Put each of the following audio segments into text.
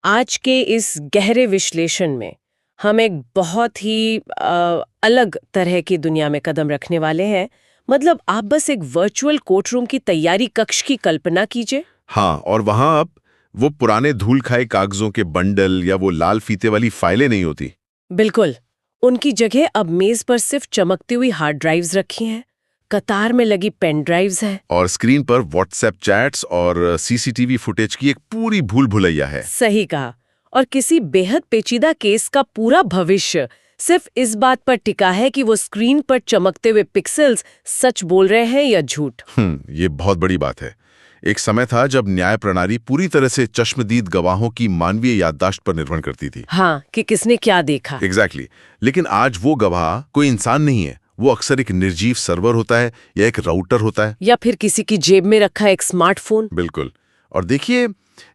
आज के इस गहरे विश्लेषण में हम एक बहुत ही अलग तरह की दुनिया में कदम रखने वाले हैं। मतलब आप बस एक वर्चुअल कोर्टरूम की तैयारी कक्ष की कल्पना कीजिए। हाँ, और वहां अब वो पुराने धूल खाए कागजों के बंडल या वो लाल फीते वाली फाइलें नहीं होती। बिल्कुल, उनकी जगह अब मेज पर सिर्फ चमकती हुई हार्ड ड्राइव्स रखी हैं, कतार में लगी पेन ड्राइव्स हैं और स्क्रीन पर व्हाट्सएप चैट्स और सीसीटीवी फुटेज की एक पूरी भूल भुलैया है। सही कहा। और किसी बेहद पेचीदा केस का पूरा भविष्य सिर्फ इस बात पर टिका है कि वो स्क्रीन पर चमकते हुए पिक्सेल्स सच बोल रहे हैं या झूठ। ये बहुत बड़ी बात है। एक समय था जब न्याय प्रणाली पूरी तरह से चश्मदीद गवाहों की मानवीय याददाश्त पर निर्भर करती थी। हाँ, कि किसने क्या देखा। एग्जैक्टली। लेकिन आज वो गवाह कोई इंसान नहीं है, वो अक्सर एक निर्जीव सर्वर होता है या एक राउटर होता है, या फिर किसी की जेब में रखा एक स्मार्टफोन। बिल्कुल। और देखिए,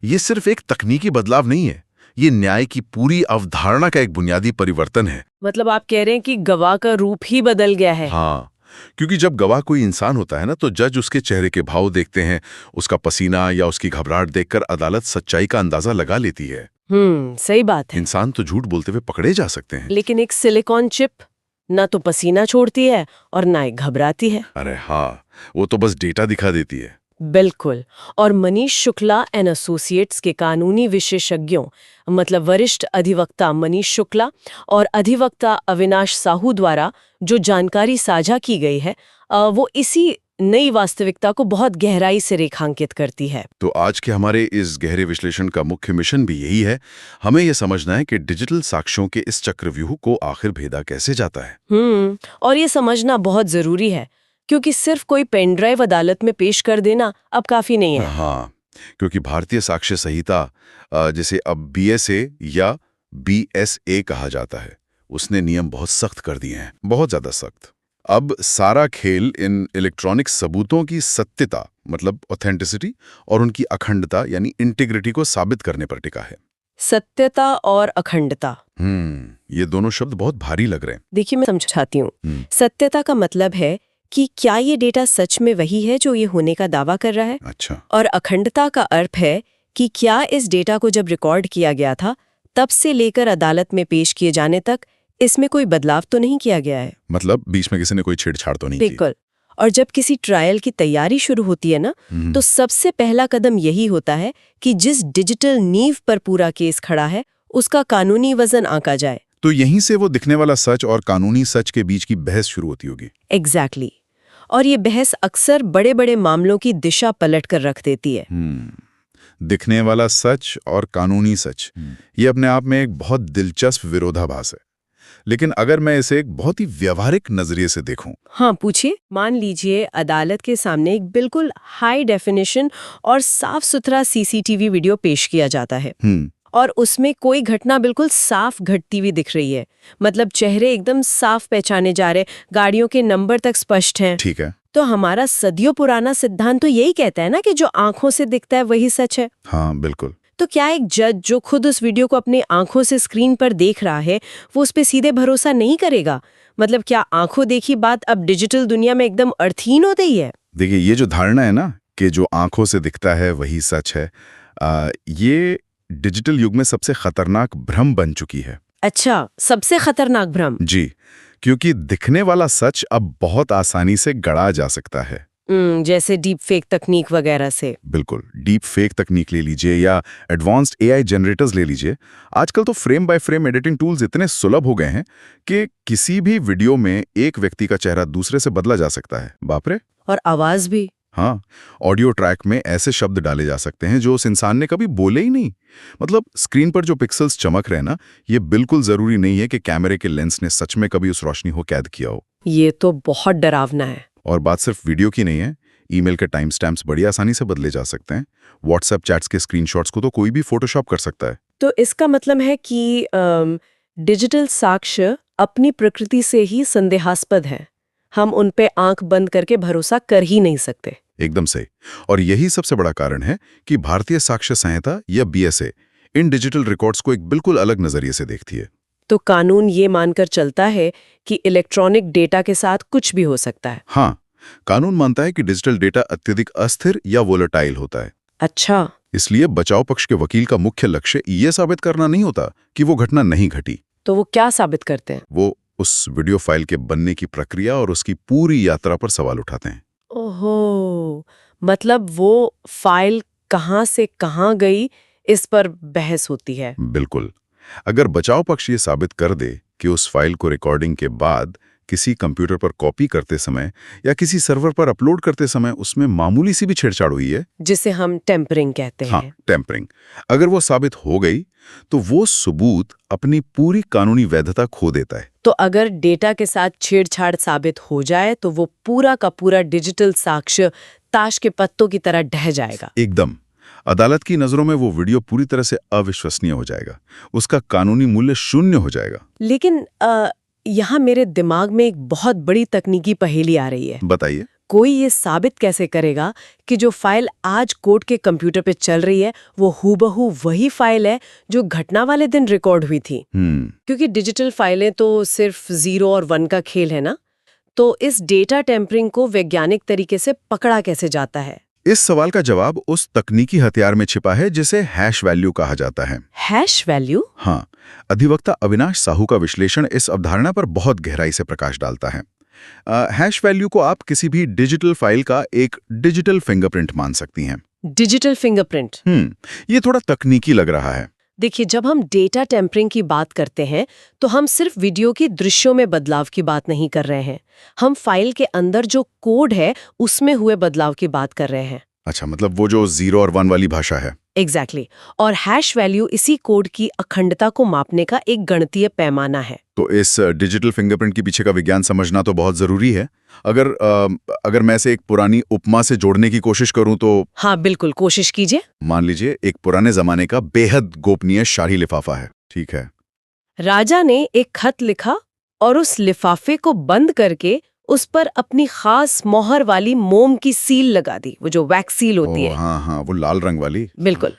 ये सिर्फ एक तकनीकी बदलाव नहीं है, ये न्याय की पूरी अवधारणा का एक बुनियादी परिवर्तन है। मतलब आप कह रहे हैं कि गवाह का रूप ही बदल गया है। हाँ, क्योंकि जब गवाह कोई इंसान होता है ना, तो जज उसके चेहरे के भाव देखते हैं, उसका पसीना या उसकी घबराहट देखकर अदालत सच्चाई का अंदाजा लगा लेती है। सही बात है। इंसान तो झूठ बोलते हुए पकड़े जा सकते हैं, लेकिन एक सिलिकॉन चिप ना तो पसीना छोड़ती है और ना ही घबराती है। अरे हाँ, वो तो बस डेटा दिखा देती है। बिल्कुल। और मनीष शुक्ला एंड एसोसिएट्स के कानूनी विशेषज्ञों, मतलब वरिष्ठ अधिवक्ता मनीष शुक्ला और अधिवक्ता अविनाश साहू द्वारा जो जानकारी साझा की गई है, वो इसी नई वास्तविकता को बहुत गहराई से रेखांकित करती है। तो आज के हमारे इस गहरे विश्लेषण का मुख्य मिशन भी यही है। हमें यह समझना है कि डिजिटल साक्ष्यों के इस चक्रव्यूह को आखिर भेदा कैसे जाता है। और ये समझना बहुत जरूरी है, क्योंकि सिर्फ कोई पेन ड्राइव अदालत में पेश कर देना अब काफी नहीं है। हाँ, क्योंकि भारतीय साक्ष्य संहिता, जिसे अब BSA या BSA कहा जाता है, उसने नियम बहुत सख्त कर दिए हैं, बहुत ज्यादा सख्त। अब सारा खेल इन इलेक्ट्रॉनिक सबूतों की सत्यता, मतलब ऑथेंटिसिटी, और उनकी अखंडता यानी इंटीग्रिटी को साबित करने पर टिका है। सत्यता और अखंडता, ये दोनों शब्द बहुत भारी लग रहे हैं। देखिए, मैं समझाती हूँ। सत्यता का मतलब है कि क्या ये डेटा सच में वही है जो ये होने का दावा कर रहा है। अच्छा। और अखंडता का अर्थ है कि क्या इस डेटा को जब रिकॉर्ड किया गया था तब से लेकर अदालत में पेश किए जाने तक इसमें कोई बदलाव तो नहीं किया गया है। मतलब बीच में किसी ने कोई छेड़छाड़ तो नहीं की। बिल्कुल। और जब किसी ट्रायल की तैयारी शुरू होती है ना, तो सबसे पहला कदम यही होता है कि जिस डिजिटल नींव पर पूरा केस खड़ा है उसका कानूनी वजन आंका जाए। तो यहीं से वो दिखने वाला सच और कानूनी सच के बीच की बहस शुरू होती होगी। एग्जैक्टली। और ये बहस अक्सर बड़े बड़े मामलों की दिशा पलट कर रख देती है। दिखने वाला सच और कानूनी सच, ये अपने आप में एक बहुत दिलचस्प विरोधाभास है। लेकिन अगर मैं इसे एक बहुत ही व्यावहारिक नजरिए से देखूं। हाँ, पूछिए। मान लीजिए अदालत के सामने एक बिल्कुल हाई डेफिनेशन और साफ सुथरा सीसीटीवी वीडियो पेश किया जाता है, और उसमें कोई घटना बिल्कुल साफ घटती हुई दिख रही है। मतलब चेहरे एकदम साफ पहचाने जा रहे, गाड़ियों के नंबर तक स्पष्ट हैं। ठीक है। तो हमारा सदियों पुराना सिद्धांत तो यही कहता है ना कि जो आंखों से दिखता है वही सच है। हाँ, बिल्कुल। तो क्या एक जज जो खुद उस वीडियो को अपनी आंखों से स्क्रीन पर देख रहा है, वो उस पे सीधे भरोसा नहीं करेगा? मतलब क्या आंखों देखी बात अब डिजिटल दुनिया में एकदम अर्थहीन हो गई है? देखिए, ये जो धारणा है ना कि जो आंखों से दिखता है वही सच है, ये डिजिटल युग में सबसे खतरनाक भ्रम बन चुकी है। अच्छा, सबसे खतरनाक भ्रम? जी, क्योंकि दिखने वाला सच अब बहुत आसानी से गढ़ा जा सकता है। जैसे डीप फेक तकनीक वगैरह से। बिल्कुल, डीप फेक तकनीक ले लीजिए या एडवांस्ड AI जनरेटर्स ले लीजिए। आजकल तो frame by frame editing tools इतने सुलभ हो गए हैं कि किसी भी वीडियो में एक व्यक्ति का चेहरा दूसरे से बदला जा सकता है। बाप रे। और आवाज भी। हाँ, ऑडियो ट्रैक में ऐसे शब्द डाले जा सकते हैं जो उस इंसान ने कभी बोले ही नहीं। मतलब स्क्रीन पर जो पिक्सेल्स चमक रहे हैं ना, ये बिल्कुल जरूरी नहीं है कि कैमरे के लेंस ने सच में कभी उस रोशनी को कैद किया हो। ये तो बहुत डरावना है। और बात सिर्फ वीडियो की नहीं है, ईमेल के टाइम स्टैम्प्स बड़ी आसानी से बदले जा सकते हैं। व्हाट्सएप चैट्स के स्क्रीनशॉट्स को तो कोई भी फोटोशॉप कर सकता है। तो इसका मतलब है कि डिजिटल साक्ष्य अपनी प्रकृति से ही संदेहास्पद है। हम उन पे आंख बंद करके भरोसा कर ही नहीं सकते। एकदम सही। और यही सबसे बड़ा कारण है कि भारतीय साक्ष्य संहिता या BSA इन डिजिटल रिकॉर्ड्स को एक बिल्कुल अलग नजरिए से देखती है। तो कानून ये मानकर चलता है कि इलेक्ट्रॉनिक डेटा के साथ कुछ भी हो सकता है। हाँ, कानून मानता है कि डिजिटल डेटा अत्यधिक अस्थिर या वोलेटाइल होता है। अच्छा। इसलिए बचाव पक्ष के वकील का मुख्य लक्ष्य ये साबित करना नहीं होता कि वो घटना नहीं घटी। तो वो क्या साबित करते हैं? वो उस वीडियो फाइल के बनने की प्रक्रिया और उसकी पूरी यात्रा पर सवाल उठाते हैं। ओहो, मतलब वो फाइल कहाँ से कहाँ गई, इस पर बहस होती है। बिल्कुल। अगर बचाव पक्ष ये साबित कर दे कि उस फाइल को रिकॉर्डिंग के बाद किसी कंप्यूटर पर कॉपी करते समय या किसी सर्वर पर अपलोड करते समय उसमें मामूली सी भी छेड़छाड़ हुई है, जिसे हम टेम्परिंग कहते हैं। हाँ, टेम्परिंग, अगर वो साबित हो गई तो वो सबूत अपनी पूरी कानूनी वैधता खो देता है। तो अगर डेटा के साथ छेड़छाड़ साबित हो जाए तो वो पूरा का पूरा डिजिटल साक्ष्य ताश के पत्तों की तरह ढह जाएगा। एकदम। अदालत की नजरों में वो वीडियो पूरी तरह से अविश्वसनीय हो जाएगा, उसका कानूनी मूल्य शून्य हो जाएगा। लेकिन यहाँ मेरे दिमाग में एक बहुत बड़ी तकनीकी पहेली आ रही है। बताइए। कोई ये साबित कैसे करेगा कि जो फाइल आज कोर्ट के कंप्यूटर पे चल रही है वो हूबहू वही फाइल है जो घटना वाले दिन रिकॉर्ड हुई थी? क्योंकि डिजिटल फाइलें तो सिर्फ 0 और 1 का खेल है ना। तो इस डेटा टेम्परिंग को वैज्ञानिक तरीके से पकड़ा कैसे जाता है? इस सवाल का जवाब उस तकनीकी हथियार में छिपा है जिसे हैश वैल्यू कहा जाता है। Hash value? हाँ, अधिवक्ता अविनाश साहू का विश्लेषण इस अवधारणा पर बहुत गहराई से प्रकाश डालता है। हैश वैल्यू को आप किसी भी डिजिटल फाइल का एक डिजिटल फिंगरप्रिंट मान सकती हैं। Digital fingerprint? ये थोड़ा तकनीकी लग रहा है। देखिए, जब हम डेटा टेम्परिंग की बात करते हैं तो हम सिर्फ वीडियो की दृश्यों में बदलाव की बात नहीं कर रहे हैं। हम फाइल के अंदर जो कोड है उसमें हुए बदलाव की बात कर रहे हैं। अच्छा, मतलब वो जो 0 और 1 वाली भाषा है। एग्जैक्टली। और हैश वैल्यू इसी कोड की अखंडता को मापने का एक गणितीय पैमाना है। तो इस डिजिटल फिंगरप्रिंट के पीछे का विज्ञान समझना तो बहुत जरूरी है। अगर मैं इसे एक पुरानी उपमा से जोड़ने की कोशिश करूं तो? हाँ बिल्कुल, कोशिश कीजिए। मान लीजिए एक पुराने जमाने का बेहद गोपनीय शाही लिफाफा है, ठीक है। राजा ने एक खत लिखा और उस लिफाफे को बंद करके उस पर अपनी खास मोहर वाली मोम की सील लगा दी, वो जो वैक्स सील होती है। हाँ, वो लाल रंग वाली। बिल्कुल।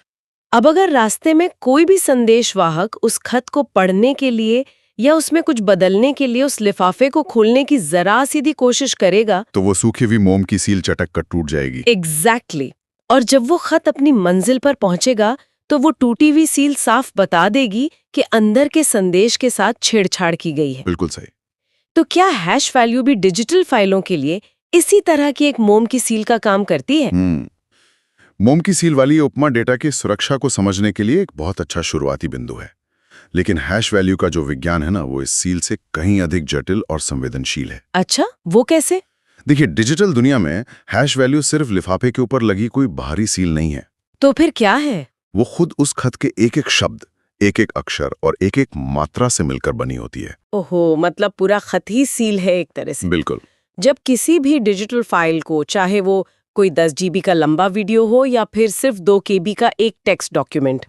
अब अगर रास्ते में कोई भी संदेशवाहक उस खत को पढ़ने के लिए या उसमें कुछ बदलने के लिए उस लिफाफे को खोलने की जरा सीधी कोशिश करेगा तो वो सूखी हुई मोम की सील चटक कर टूट जाएगी। एग्जैक्टली। और जब वो खत अपनी मंजिल पर पहुंचेगा तो वो टूटी हुई सील साफ बता देगी कि अंदर के संदेश के साथ छेड़छाड़ की गई है। बिल्कुल सही। तो क्या हैश वैल्यू भी डिजिटल फाइलों के लिए इसी तरह की एक मोम की सील का काम करती है? मोम की सील वाली उपमा डेटा की सुरक्षा को समझने के लिए एक बहुत अच्छा शुरुआती बिंदु है। लेकिन हैश वैल्यू का जो विज्ञान है ना, वो इस सील से कहीं अधिक जटिल और संवेदनशील है। अच्छा, वो कैसे? देखिए, डिजिटल दुनिया में हैश वैल्यू सिर्फ लिफाफे के ऊपर लगी कोई बाहरी सील नहीं है। तो फिर क्या है? वो खुद उस खत के एक एक शब्द, एक एक अक्षर और एक एक मात्रा से मिलकर बनी होती है। ओहो, मतलब पूरा खत ही सील है एक तरह से। बिल्कुल। जब किसी भी डिजिटल फाइल को, चाहे वो कोई 10 GB का लंबा वीडियो हो या फिर सिर्फ 2 KB का एक टेक्स्ट डॉक्यूमेंट,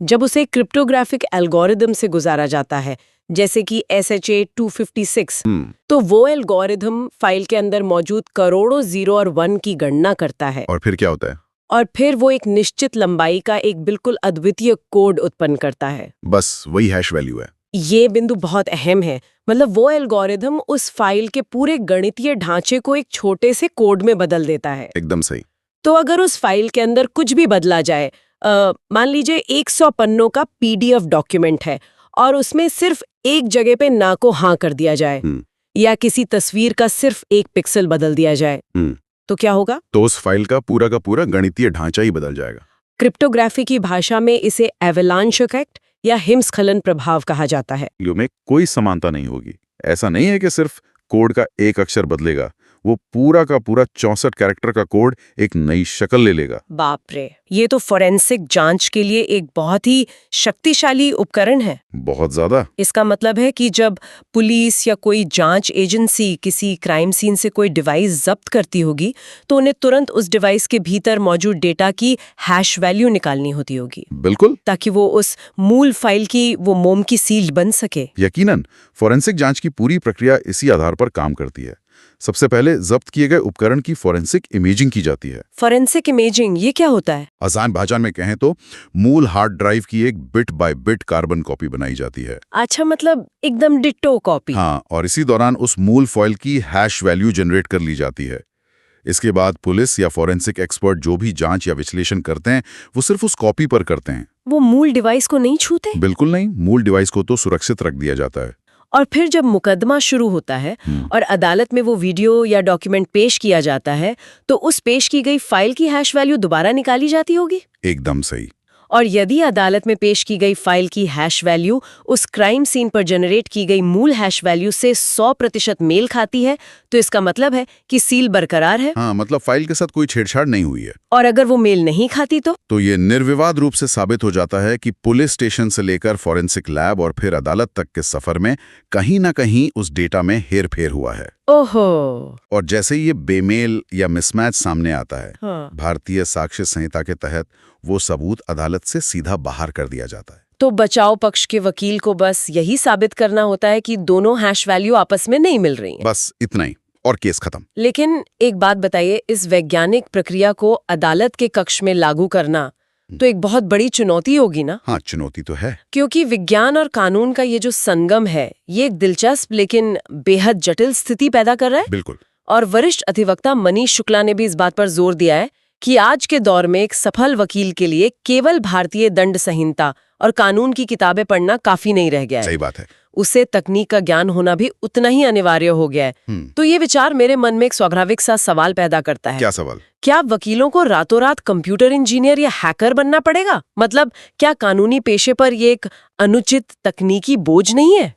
जब उसे क्रिप्टोग्राफिक एल्गोरिदम से गुजारा जाता है, जैसे कि SHA 256, तो वो एल्गोरिदम फाइल के अंदर मौजूद करोड़ों 0 और 1 की गणना करता है। और फिर क्या होता है? और फिर वो एक निश्चित लंबाई का एक बिल्कुल अद्वितीय कोड उत्पन्न करता है। बस वही हैश वैल्यू है। ये बिंदु बहुत अहम है। मतलब वो एल्गोरिदम उस फाइल के पूरे गणितीय ढांचे को एक छोटे से कोड में बदल देता है। एकदम सही। तो अगर उस फाइल के अंदर कुछ भी बदला जाए, मान लीजिए 100 पन्नों का PDF डॉक्यूमेंट है और उसमें सिर्फ एक जगह पे ना को हाँ कर दिया जाए, या किसी तस्वीर का सिर्फ एक पिक्सल बदल दिया जाए, तो क्या होगा? तो उस फाइल का पूरा गणितीय ढांचा ही बदल जाएगा। क्रिप्टोग्राफी की भाषा में इसे एवलांच इफेक्ट या हिमस्खलन प्रभाव कहा जाता है। में कोई समानता नहीं होगी। ऐसा नहीं है कि सिर्फ कोड का एक अक्षर बदलेगा, वो पूरा का पूरा 64 कैरेक्टर का कोड एक नई शक्ल ले लेगा। बाप रे, ये तो फोरेंसिक जांच के लिए एक बहुत ही शक्तिशाली उपकरण है। बहुत ज्यादा। इसका मतलब है कि जब पुलिस या कोई जांच एजेंसी किसी क्राइम सीन से कोई डिवाइस जब्त करती होगी तो उन्हें तुरंत उस डिवाइस के भीतर मौजूद डेटा की हैश वैल्यू निकालनी होती होगी। बिल्कुल। ताकि वो उस मूल फाइल की वो मोम की सील बन सके। यकीनन फोरेंसिक जांच की पूरी प्रक्रिया इसी आधार पर काम करती है। सबसे पहले जब्त किए गए उपकरण की फोरेंसिक इमेजिंग की जाती है। फोरेंसिक इमेजिंग, ये क्या होता है? आसान भाषा में कहें तो मूल हार्ड ड्राइव की एक bit by bit carbon copy बनाई जाती है। अच्छा, मतलब एकदम डिट्टो कॉपी। हाँ, और इसी दौरान उस मूल फाइल की हैश वैल्यू जनरेट कर ली जाती है। इसके बाद पुलिस या फॉरेंसिक एक्सपर्ट जो भी जांच या विश्लेषण करते हैं वो सिर्फ उस कॉपी पर करते हैं। वो मूल डिवाइस को नहीं छूते? बिल्कुल नहीं, मूल डिवाइस को तो सुरक्षित रख दिया जाता है। और फिर जब मुकदमा शुरू होता है और अदालत में वो वीडियो या डॉक्यूमेंट पेश किया जाता है, तो उस पेश की गई फाइल की हैश वैल्यू दोबारा निकाली जाती होगी? एकदम सही। और यदि अदालत में पेश की गई फाइल की हैश वैल्यू उस क्राइम सीन पर जनरेट की गई मूल हैश वैल्यू से 100% मेल खाती है, तो इसका मतलब है कि सील बरकरार है। हाँ, मतलब फाइल के साथ कोई छेड़छाड़ नहीं हुई है। और अगर वो मेल नहीं खाती तो ये निर्विवाद रूप से साबित हो जाता है कि पुलिस स्टेशन से लेकर फॉरेंसिक लैब और फिर अदालत तक के सफर में कहीं ना कहीं उस डेटा में हेरफेर हुआ है। ओहो। और जैसे ही ये बेमेल या मिसमैच सामने आता है, हाँ। भारतीय साक्ष्य संहिता के तहत वो सबूत अदालत से सीधा बाहर कर दिया जाता है। तो बचाव पक्ष के वकील को बस यही साबित करना होता है कि दोनों हैश वैल्यू आपस में नहीं मिल रही हैं। बस इतना ही, और केस खत्म। लेकिन एक बात बताइए, इस वैज्ञानिक प्रक्रिया को अदालत के कक्ष में लागू करना तो एक बहुत बड़ी चुनौती होगी ना? हाँ, चुनौती तो है, क्योंकि विज्ञान और कानून का ये जो संगम है, ये एक दिलचस्प लेकिन बेहद जटिल स्थिति पैदा कर रहा है। बिल्कुल। और वरिष्ठ अधिवक्ता मनीष शुक्ला ने भी इस बात पर जोर दिया है कि आज के दौर में एक सफल वकील के लिए केवल भारतीय दंड संहिता और कानून की किताबें पढ़ना काफी नहीं रह गया है। सही बात है। उसे तकनीक का ज्ञान होना भी उतना ही अनिवार्य हो गया है। तो ये विचार मेरे मन में एक स्वाभाविक सा सवाल पैदा करता है। क्या सवाल? क्या वकीलों को रातों रात कंप्यूटर इंजीनियर या हैकर बनना पड़ेगा? मतलब क्या कानूनी पेशे पर ये एक अनुचित तकनीकी बोझ नहीं है?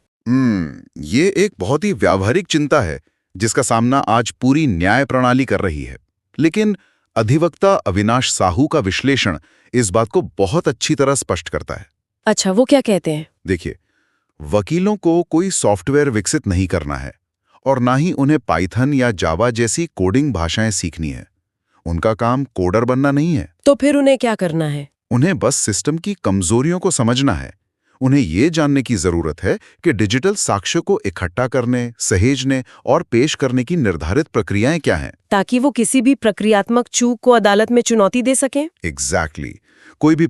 ये एक बहुत ही व्यावहारिक चिंता है जिसका सामना आज पूरी न्याय प्रणाली कर रही है। लेकिन अधिवक्ता अविनाश साहू का विश्लेषण इस बात को बहुत अच्छी तरह स्पष्ट करता है। अच्छा, वो क्या कहते हैं? देखिए, वकीलों को कोई सॉफ्टवेयर विकसित नहीं करना है और ना ही उन्हें पाइथन या जावा जैसी कोडिंग भाषाएं सीखनी है। उनका काम कोडर बनना नहीं है। तो फिर उन्हें क्या करना है? उन्हें बस सिस्टम की कमजोरियों को समझना है। उन्हें ये जानने की जरूरत है कि डिजिटल साक्ष्य को इकट्ठा करने, सहेजने और पेश करने की निर्धारित प्रक्रियाएं क्या हैं, ताकि वो किसी भी प्रक्रियात्मक चूक को अदालत में चुनौती दे सकें। एग्जैक्टली। कोई भी